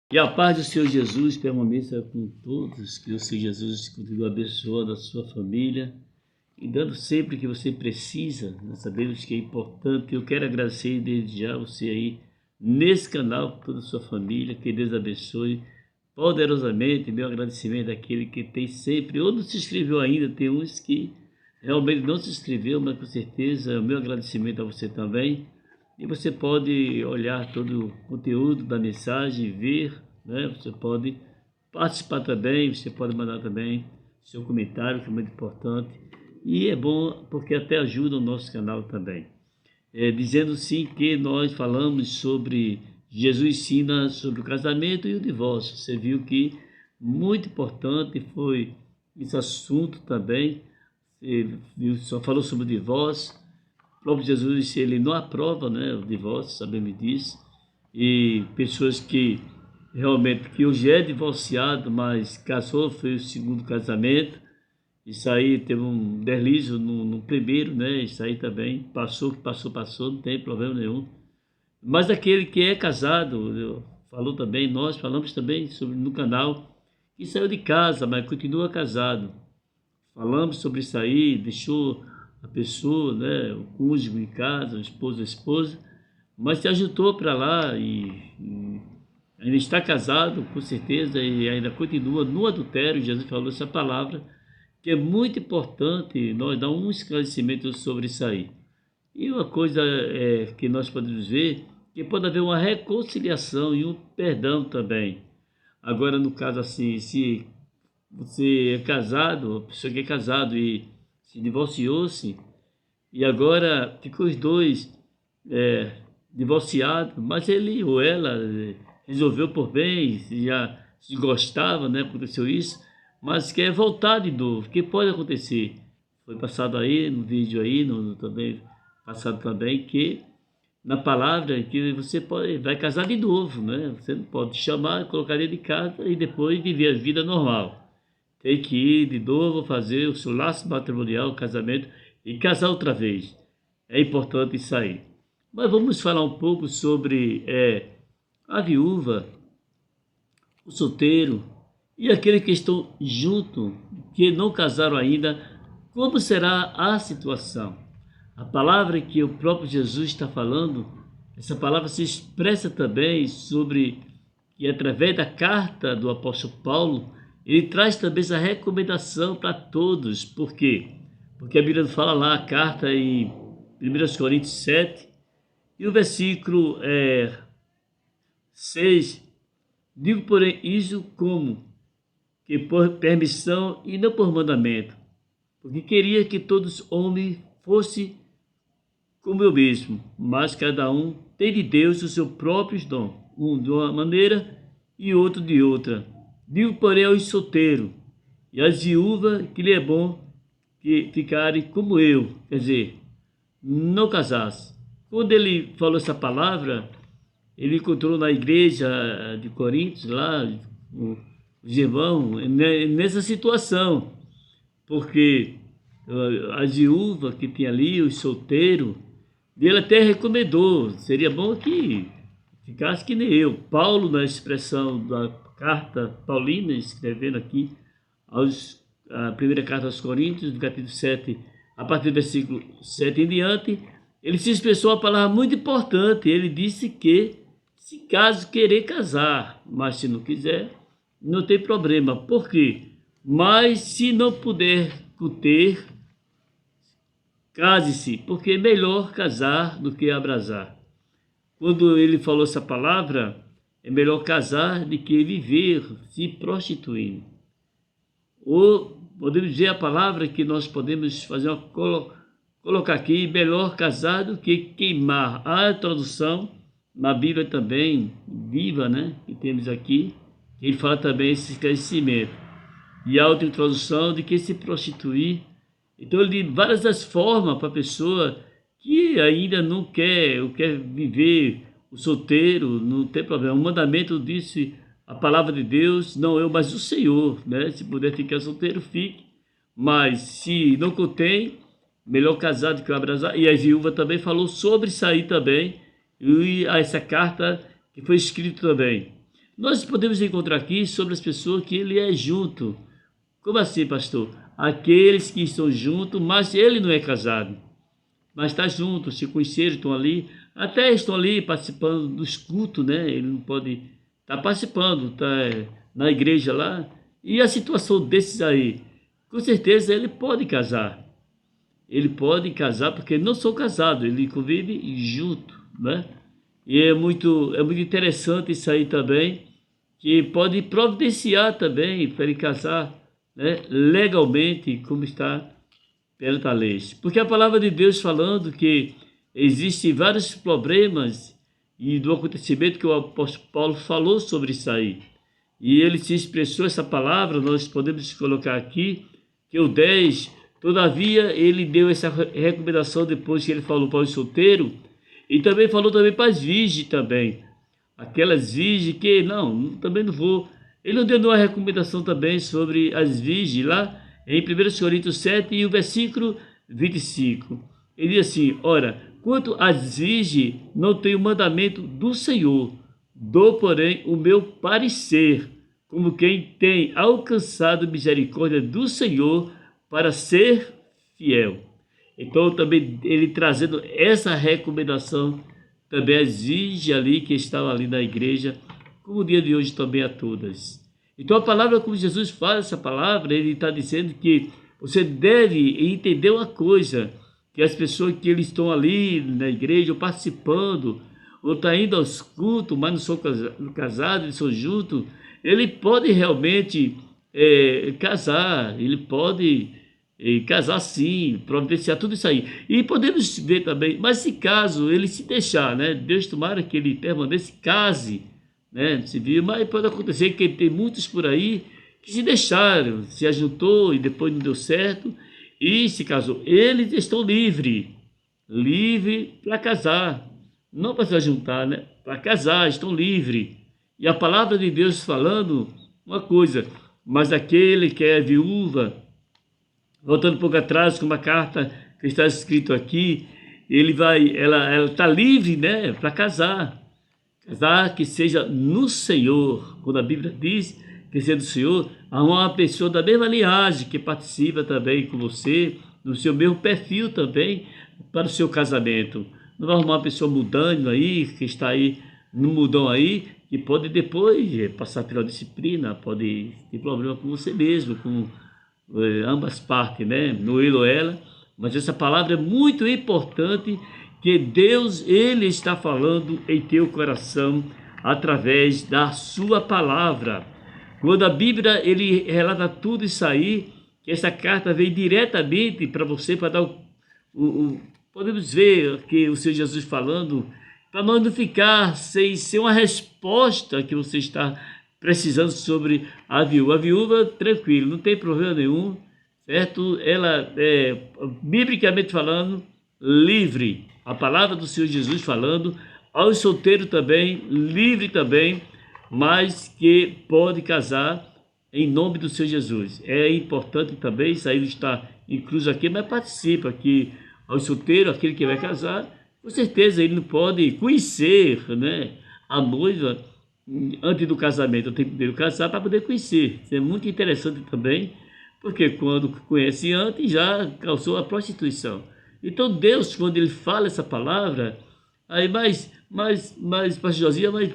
E a paz do Senhor Jesus permaneça com todos, que o Senhor Jesus continue abençoando a sua família e dando sempre o que você precisa. Nós sabemos que é importante. Eu quero agradecer desde já você aí nesse canal, toda a sua família, que Deus abençoe poderosamente. Meu agradecimento àquele que tem sempre, ou não se inscreveu ainda, tem uns que realmente não se inscreveu, mas com certeza o meu agradecimento a você também. E você pode olhar todo o conteúdo da mensagem, ver, né? Você pode participar também, você pode mandar também seu comentário, que é muito importante. E é bom porque até ajuda o nosso canal também. Dizendo sim que nós falamos sobre, Jesus ensina sobre o casamento e o divórcio. Você viu que muito importante foi esse assunto também. Você só falou sobre o divórcio. O próprio Jesus, ele não aprova, né, o divórcio, sabemos disso. E pessoas que realmente, que hoje é divorciado, mas casou, foi o segundo casamento. Isso aí teve um deslize no primeiro, né? Isso aí também passou, não tem problema nenhum. Mas aquele que é casado, falou também, nós falamos também sobre no canal, que saiu de casa, mas continua casado. Falamos sobre isso aí, deixou a pessoa, né, o cônjuge em casa, o esposo, a esposa, mas se ajuntou para lá e ainda está casado, com certeza, e ainda continua no adultério. Jesus falou essa palavra, que é muito importante nós dar um esclarecimento sobre isso aí. E uma coisa que nós podemos ver, que pode haver uma reconciliação e um perdão também. Agora, no caso assim, se você é casado, a pessoa que é casado e se divorciou-se, e agora ficou os dois divorciados, mas ele ou ela resolveu por bem, já se gostava, né? Aconteceu isso, mas quer voltar de novo. O que pode acontecer? Foi passado aí no vídeo aí, também passado também, que na palavra que você vai casar de novo, né? Você não pode chamar, colocar ele de casa e depois viver a vida normal. Tem que ir de novo fazer o seu laço matrimonial, o casamento, e casar outra vez. É importante isso aí. Mas vamos falar um pouco sobre a viúva, o solteiro e aqueles que estão junto, que não casaram ainda. Como será a situação? A palavra que o próprio Jesus está falando, essa palavra se expressa também sobre, e através da carta do apóstolo Paulo, ele traz também essa recomendação para todos. Por quê? Porque a Bíblia fala lá, a carta em 1 Coríntios 7, e o versículo 6, digo, porém, isso como que por permissão e não por mandamento, porque queria que todos os homens fossem como eu mesmo, mas cada um tem de Deus os seus próprios dons, um de uma maneira e outro de outra. Digo, porém, aos solteiros e às viúvas que lhe é bom que ficarem como eu, quer dizer, não casasse. Quando ele falou essa palavra, ele encontrou na igreja de Coríntios, lá, os irmãos, nessa situação, porque as viúvas que tinha ali, os solteiros, ele até recomendou, seria bom que ficasse que nem eu. Paulo, na expressão da carta paulina, escrevendo aqui, a primeira carta aos Coríntios, do capítulo 7, a partir do versículo 7 em diante, ele se expressou uma palavra muito importante. Ele disse que, se caso querer casar, mas se não quiser, não tem problema. Por quê? Mas se não puder ter, case-se, porque é melhor casar do que abrasar. Quando ele falou essa palavra, é melhor casar do que viver se prostituindo. Ou podemos dizer a palavra que nós podemos fazer colocar aqui, melhor casar do que queimar. A tradução na Bíblia também, viva, né, que temos aqui, ele fala também esse esclarecimento. E a outra tradução de que se prostituir. Então ele diz várias das formas para a pessoa que ainda não quer viver o solteiro, não tem problema. O mandamento disse, a palavra de Deus, não eu, mas o Senhor, né? Se puder ficar solteiro, fique. Mas se não contém, melhor casado que abrasar. E a viúva também falou sobre isso aí também. E essa carta que foi escrita também. Nós podemos encontrar aqui sobre as pessoas que ele é junto. Como assim, pastor? Aqueles que estão juntos, mas ele não é casado. Mas está junto, se conheceram, estão ali, até estão ali participando dos cultos, né? Ele não pode estar participando, está na igreja lá. E a situação desses aí, com certeza ele pode casar. Ele pode casar porque não são casados, ele convive junto, né? E é muito interessante isso aí também, que pode providenciar também para ele casar, né, legalmente, como está perante a lei. Porque a palavra de Deus falando que existem vários problemas e do acontecimento que o apóstolo Paulo falou sobre isso aí. E ele se expressou essa palavra, nós podemos colocar aqui, que o 10, todavia ele deu essa recomendação depois que ele falou para os solteiros, e também falou também para as virgens também. Aquelas virgens que, não, também não vou. Ele não deu uma recomendação também sobre as virgens lá em 1 Coríntios 7 e o versículo 25. Ele diz assim, ora, quanto às virgens, não tenho mandamento do Senhor, dou, porém, o meu parecer, como quem tem alcançado misericórdia do Senhor para ser fiel. Então, também ele trazendo essa recomendação também às virgens ali que estavam ali na igreja, como o dia de hoje também a todas. Então, a palavra, como Jesus fala essa palavra, ele está dizendo que você deve entender uma coisa, que as pessoas que eles estão ali na igreja, ou participando, ou estão indo aos cultos, mas não são casados, eles são juntos, ele pode realmente casar, ele pode casar sim, providenciar tudo isso aí. E podemos ver também, mas se caso ele se deixar, né, Deus tomara que ele permaneça, case, né, se viu, mas pode acontecer que tem muitos por aí que se deixaram, se ajuntou e depois não deu certo, e se casou. Eles estão livres para casar, não para se ajuntar, né, para casar, estão livres. E a palavra de Deus falando uma coisa, mas aquele que é viúva, voltando um pouco atrás, com uma carta que está escrito aqui, ela está livre, né, para casar que seja no Senhor. Quando a Bíblia diz que seja do Senhor, há uma pessoa da mesma linhagem que participa também com você, no seu mesmo perfil também, para o seu casamento. Não vai arrumar uma pessoa mudando aí, que está aí, no mudão aí, que pode depois passar pela disciplina, pode ter problema com você mesmo, com ambas partes, né? No ele ou ela. Mas essa palavra é muito importante, que Deus, ele está falando em teu coração através da sua palavra. Quando a Bíblia ele relata tudo isso aí, que essa carta veio diretamente para você, para dar podemos ver que o Senhor Jesus falando, para nós não ficar sem ser uma resposta que você está precisando sobre a viúva. A viúva, tranquilo, não tem problema nenhum, certo? Ela é, biblicamente falando, livre. A palavra do Senhor Jesus falando, aos solteiros também, livre também, mas que pode casar em nome do Senhor Jesus. É importante também, isso aí não está incluso aqui, mas participa aqui. Aos solteiros, aquele que vai casar, com certeza ele não pode conhecer, né, a noiva antes do casamento. Tem que primeiro casar para poder conhecer. Isso é muito interessante também, porque quando conhece antes já causou a prostituição. Então Deus, quando ele fala essa palavra, aí pastor Josias, mas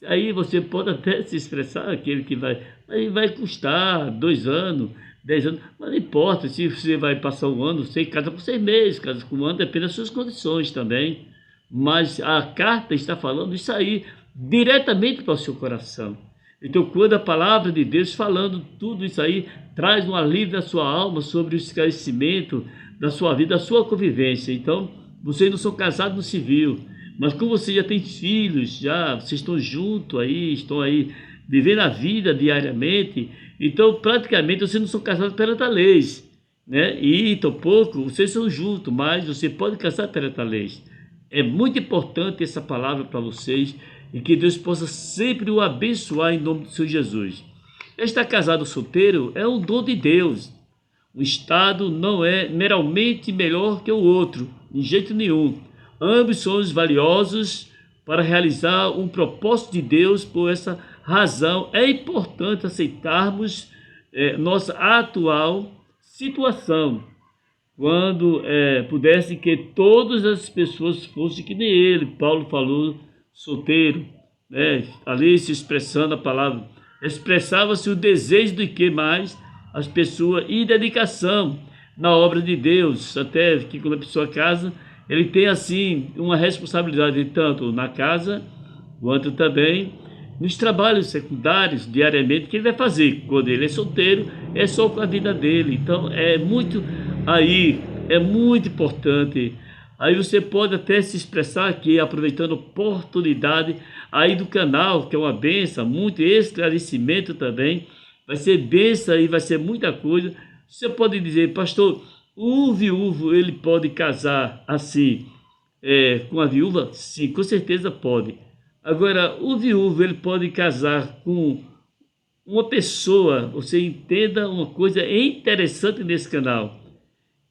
aí você pode até se expressar, aquele que vai custar 2 anos, 10 anos, mas não importa se você vai passar 1 ano, você casa por 6 meses, casa com 1 ano, depende das suas condições também. Mas a carta está falando isso aí diretamente para o seu coração. Então, quando a palavra de Deus falando tudo isso aí, traz um alívio da sua alma sobre o esclarecimento da sua vida, da sua convivência. Então, vocês não são casados no civil, mas como você já tem filhos, já vocês estão juntos aí, estão aí vivendo a vida diariamente, então praticamente vocês não são casados perante a lei, né? E tampouco vocês são juntos, mas você pode casar perante a lei. É muito importante essa palavra para vocês e que Deus possa sempre o abençoar em nome do Senhor Jesus. Estar casado ou solteiro é um dom de Deus. O estado não é meramente melhor que o outro, de jeito nenhum. Ambos são valiosos para realizar um propósito de Deus. Por essa razão é importante aceitarmos nossa atual situação, quando pudesse que todas as pessoas fossem que nem ele. Paulo falou solteiro, ali se expressando a palavra, expressava-se o desejo de que mais as pessoas e dedicação na obra de Deus, até que quando a pessoa casa, ele tem assim uma responsabilidade tanto na casa quanto também nos trabalhos secundários diariamente que ele vai fazer. Quando ele é solteiro, é só com a vida dele. Então é muito importante. Aí você pode até se expressar aqui, aproveitando a oportunidade aí do canal, que é uma benção, muito esclarecimento também, vai ser benção e vai ser muita coisa. Você pode dizer, pastor, o viúvo, ele pode casar assim com a viúva? Sim, com certeza pode. Agora, o viúvo, ele pode casar com uma pessoa, você entenda uma coisa interessante nesse canal,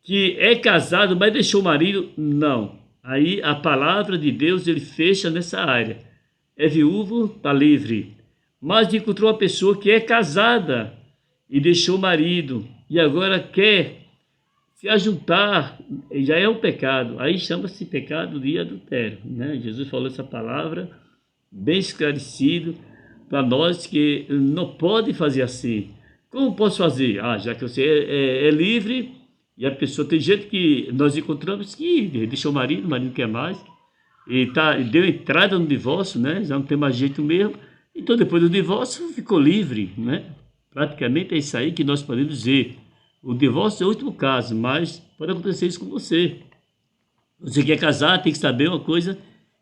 que é casado, mas deixou o marido? Não. Aí a palavra de Deus, ele fecha nessa área. É viúvo, está livre. Mas encontrou uma pessoa que é casada e deixou o marido e agora quer se ajuntar, já é um pecado. Aí chama-se pecado de adultério, né? Jesus falou essa palavra bem esclarecido para nós que não pode fazer assim. Como posso fazer? Já que você é livre e a pessoa, tem gente que nós encontramos que deixou o marido não quer mais, e deu entrada no divórcio, né? Já não tem mais jeito mesmo. Então depois do divórcio ficou livre, né? Praticamente é isso aí que nós podemos dizer. O divórcio é o último caso, mas pode acontecer isso com você. Você quer casar, tem que saber uma coisa,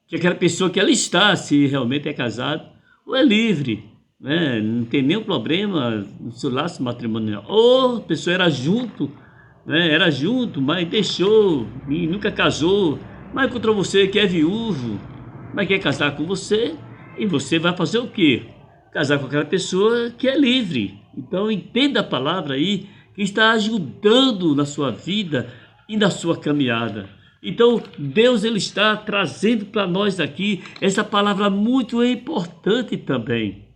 que aquela pessoa que ela está, se realmente é casado, ou é livre, né? Não tem nenhum problema no seu laço matrimonial. Ou a pessoa era junto, né? Era junto, mas deixou, e nunca casou, mas encontrou você que é viúvo, mas quer casar com você, e você vai fazer o quê? Casar com aquela pessoa que é livre. Então entenda a palavra aí, que está ajudando na sua vida e na sua caminhada. Então Deus, ele está trazendo para nós aqui essa palavra muito importante também.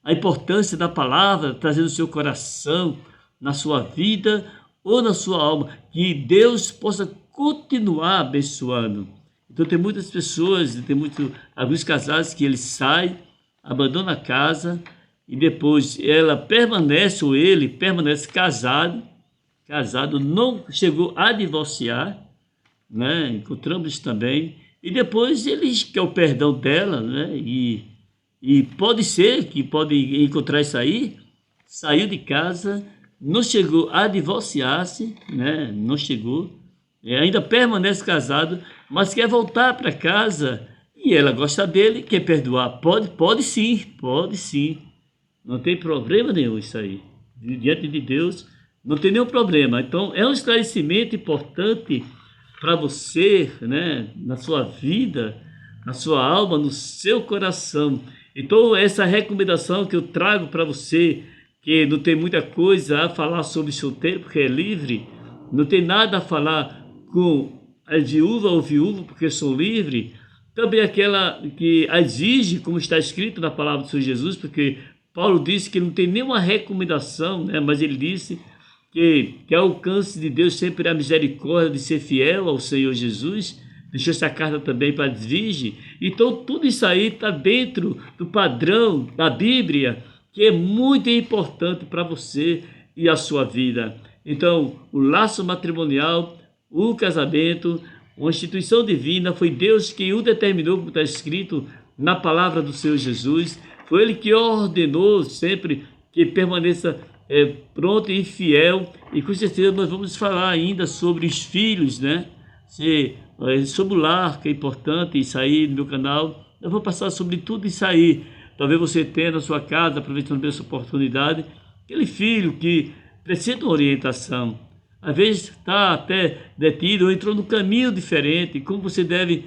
A importância da palavra trazendo no seu coração, na sua vida ou na sua alma, que Deus possa continuar abençoando. Então tem muitas pessoas, alguns casais que eles saem, abandonam a casa e depois ela permanece, ou ele permanece casado, não chegou a divorciar, né? Encontramos isso também, e depois ele quer o perdão dela, né? E pode ser que pode encontrar isso aí, saiu de casa, não chegou a divorciar-se, né? Não chegou, ainda permanece casado, mas quer voltar para casa e ela gosta dele, quer perdoar. Pode sim, não tem problema nenhum isso aí. Diante de Deus não tem nenhum problema. Então é um esclarecimento importante para você, né? Na sua vida, na sua alma, no seu coração. Então essa recomendação que eu trago para você, que não tem muita coisa a falar sobre solteiro, porque é livre, não tem nada a falar com a viúva ou viúvo, porque sou livre, também aquela que exige, como está escrito na palavra do Senhor Jesus, porque Paulo disse que não tem nenhuma recomendação, né? Mas ele disse que ao alcance de Deus sempre é a misericórdia de ser fiel ao Senhor Jesus. Deixou essa carta também para as virgens. Então tudo isso aí está dentro do padrão da Bíblia, que é muito importante para você e a sua vida. Então o laço matrimonial, o casamento, uma instituição divina, foi Deus quem o determinou, como está escrito na palavra do Senhor Jesus. Foi Ele que ordenou sempre que permaneça pronto e fiel. E com certeza nós vamos falar ainda sobre os filhos, né? Sobre o lar, que é importante, isso aí no meu canal. Eu vou passar sobre tudo isso aí. Talvez você tenha na sua casa, aproveitando essa oportunidade, aquele filho que precisa de uma orientação. Às vezes está até detido ou entrou no caminho diferente. Como você deve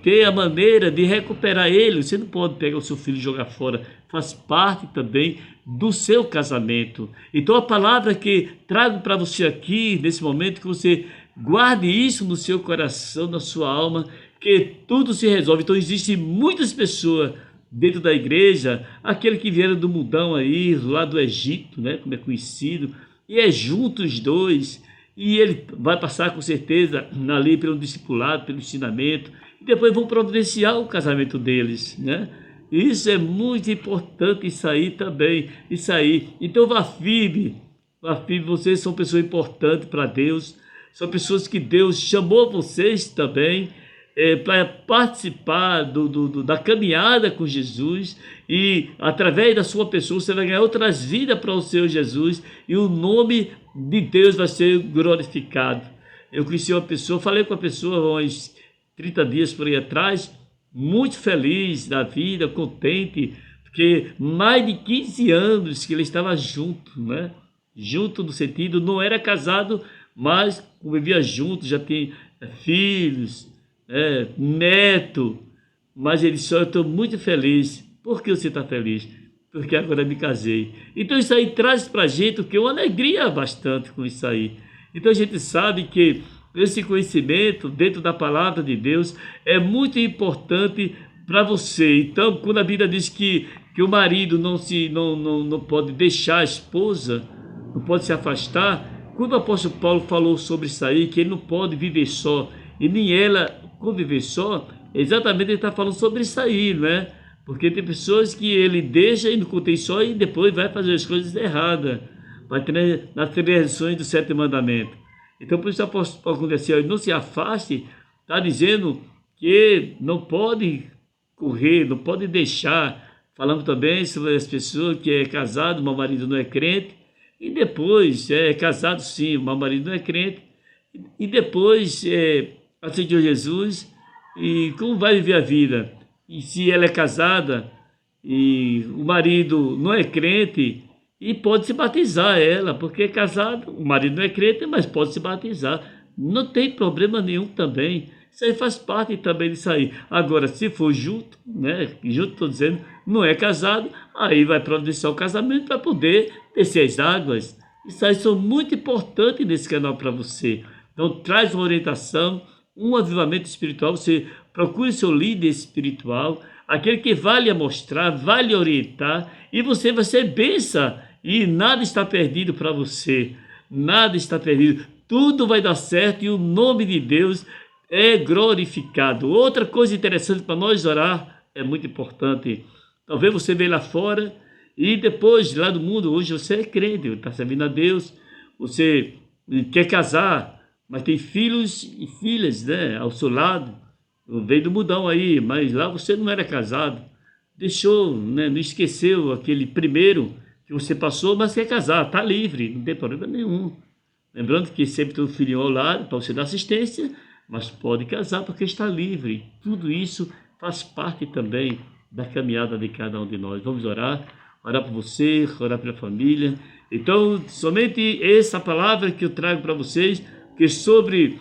ter a maneira de recuperar ele. Você não pode pegar o seu filho e jogar fora. Faz parte também do seu casamento. Então a palavra que trago para você aqui, nesse momento, que você guarde isso no seu coração, na sua alma, que tudo se resolve. Então existem muitas pessoas dentro da igreja, aquele que vieram do mundão aí, lá do Egito, né, como é conhecido, e é junto os dois, e ele vai passar com certeza ali pelo discipulado, pelo ensinamento, e depois vão providenciar o casamento deles, né? Isso é muito importante, isso aí também, isso aí. Então vá firme, vocês são pessoas importantes para Deus, são pessoas que Deus chamou vocês também para participar da caminhada com Jesus, e através da sua pessoa você vai ganhar outras vidas para o Senhor Jesus, e o nome de Deus vai ser glorificado. Eu conheci uma pessoa, falei com a pessoa uns 30 dias por aí atrás, muito feliz da vida, contente, porque mais de 15 anos que ele estava junto, né? Junto no sentido, não era casado, mas convivia junto, já tem filhos, neto, mas ele só, eu estou muito feliz. Por que você está feliz? Porque agora me casei. Então isso aí traz para a gente o que? Uma alegria bastante com isso aí. Então a gente sabe que esse conhecimento dentro da palavra de Deus é muito importante para você. Então, quando a Bíblia diz que o marido não pode deixar a esposa, não pode se afastar, quando o apóstolo Paulo falou sobre isso aí, que ele não pode viver só, e nem ela conviver só, exatamente ele está falando sobre isso aí, não é? Porque tem pessoas que ele deixa e não contém só, e depois vai fazer as coisas erradas, vai ter nas transgressões do 7º mandamento. Então, por isso o apóstolo Paulo, quando diz assim, não se afaste, está dizendo que não pode correr, não pode deixar. Falamos também sobre as pessoas que é casado, meu marido não é crente, e depois é casado sim, meu marido não é crente, e depois aceitou Jesus, e como vai viver a vida? E se ela é casada e o marido não é crente, e pode se batizar ela, porque é casado, o marido não é crente, mas pode se batizar, não tem problema nenhum também. Isso aí faz parte também disso aí. Agora, se for junto, né, junto estou dizendo, não é casado, aí vai providenciar o casamento para poder descer as águas. Isso aí são muito importantes nesse canal para você. Então traz uma orientação, um avivamento espiritual, você procure seu líder espiritual, aquele que vai lhe mostrar, vai lhe orientar, e você vai ser bênção, e nada está perdido para você, nada está perdido, tudo vai dar certo, e o nome de Deus é glorificado. Outra coisa interessante para nós orar, é muito importante, talvez você veja lá fora, e depois lá do mundo, hoje você é crente, está servindo a Deus, você quer casar, mas tem filhos e filhas, né, ao seu lado, veio do mundão aí, mas lá você não era casado, deixou, né, não esqueceu aquele primeiro que você passou, mas quer casar, está livre, não tem problema nenhum. Lembrando que sempre tem um filhinho ao lado para você dar assistência, mas pode casar porque está livre. Tudo isso faz parte também da caminhada de cada um de nós. Vamos orar por você, orar pela família. Então, somente essa palavra que eu trago para vocês, que sobre,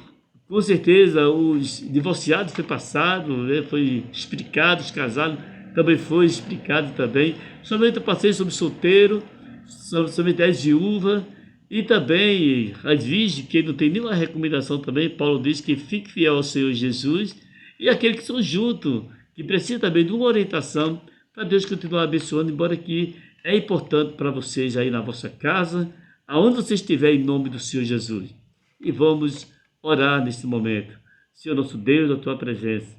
com certeza, os divorciados foi passado, né, foi explicado, os casados também foi explicado também. Somente eu passei sobre solteiro, somente as viúvas, e também as virgens, que não tem nenhuma recomendação também. Paulo diz que fique fiel ao Senhor Jesus, e aqueles que são juntos, que precisam também de uma orientação, para Deus continuar abençoando, embora que é importante para vocês aí na vossa casa, aonde você estiver, em nome do Senhor Jesus. E vamos orar nesse momento. Senhor nosso Deus, a tua presença.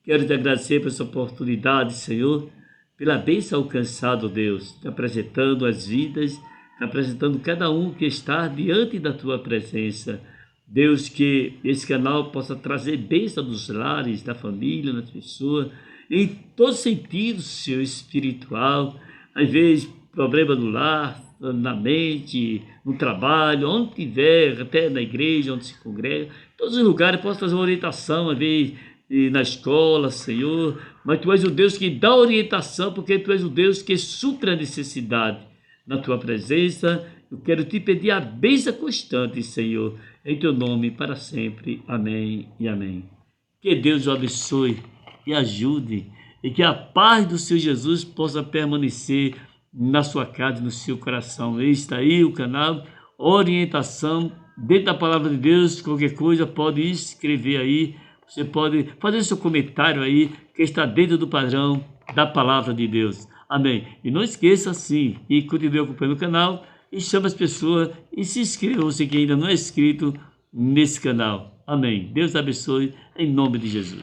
Quero te agradecer por essa oportunidade, Senhor, pela bênção alcançada, Deus, te apresentando as vidas, te apresentando cada um que está diante da tua presença. Deus, que esse canal possa trazer bênção nos lares, da família, das pessoas, em todos os sentidos, Senhor, espiritual. Às vezes, problema no lar, na mente, no trabalho, onde tiver, até na igreja, onde se congrega, em todos os lugares, posso fazer uma orientação, às vezes, na escola, Senhor, mas Tu és o Deus que dá orientação, porque Tu és o Deus que supre a necessidade. Na Tua presença, eu quero Te pedir a bênção constante, Senhor, em Teu nome, para sempre. Amém e amém. Que Deus o abençoe e ajude, e que a paz do Senhor Jesus possa permanecer na sua casa e no seu coração. Está aí o canal Orientação dentro da Palavra de Deus. Qualquer coisa pode escrever aí, você pode fazer seu comentário aí, que está dentro do padrão da palavra de Deus. Amém. E não esqueça, sim, e continue acompanhando o canal e chame as pessoas e se inscreva, você que ainda não é inscrito nesse canal. Amém. Deus abençoe em nome de Jesus.